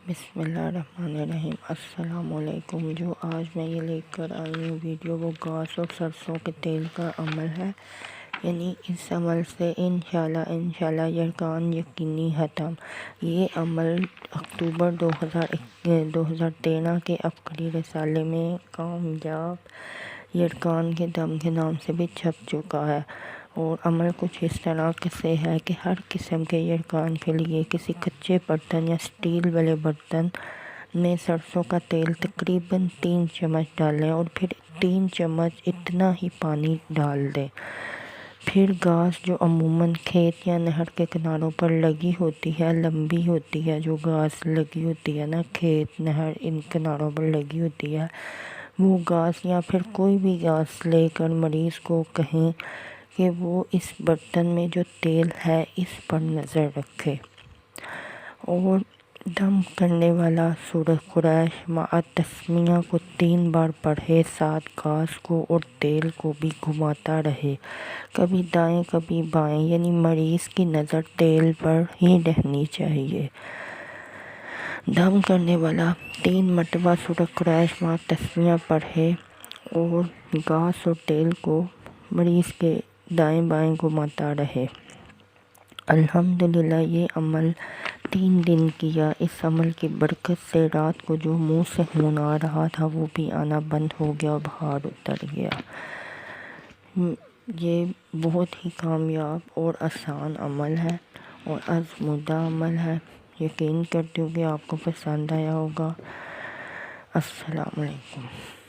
بسم اللہ الرحمن الرحیم۔ السلام علیکم۔ جو آج میں یہ لے کر آئی ہوں ویڈیو، وہ گاس اور سرسوں کے تیل کا عمل ہے، یعنی اس عمل سے انشاءاللہ یرقان یقینی ختم۔ یہ عمل اکتوبر 2013 کے افقری رسالے میں کامیاب یرقان کے دم کے نام سے بھی چھپ چکا ہے، اور عمل کچھ اس طرح سے ہے کہ ہر قسم کے یرقان کے لیے کسی کچے برتن یا سٹیل والے برتن میں سرسوں کا تیل تقریباً 3 چمچ ڈالیں اور پھر 3 چمچ اتنا ہی پانی ڈال دیں۔ پھر گاس جو عموماً کھیت یا نہر کے کناروں پر لگی ہوتی ہے، لمبی ہوتی ہے، جو گاس لگی ہوتی ہے نا، کھیت نہر ان کناروں پر لگی ہوتی ہے، وہ گاس یا پھر کوئی بھی گاس لے کر مریض کو کہیں کہ وہ اس برتن میں جو تیل ہے اس پر نظر رکھے، اور دم کرنے والا سورۃ قریش مع تسمیہ کو 3 بار پڑھے، ساتھ گاس کو اور تیل کو بھی گھماتا رہے، کبھی دائیں کبھی بائیں، یعنی مریض کی نظر تیل پر ہی رہنی چاہیے۔ دم کرنے والا 3 مرتبہ سورۃ قریش مع تسمیہ پڑھے اور گاس اور تیل کو مریض کے دائیں بائیں گھماتا رہے۔ الحمدللہ یہ عمل 3 دن کیا۔ اس عمل کی برکت سے رات کو جو منہ سے خون آ رہا تھا وہ بھی آنا بند ہو گیا اور بخار اتر گیا۔ یہ بہت ہی کامیاب اور آسان عمل ہے اور آزمودہ عمل ہے۔ یقین کرتی ہوں کہ آپ کو پسند آیا ہوگا۔ السلام علیکم۔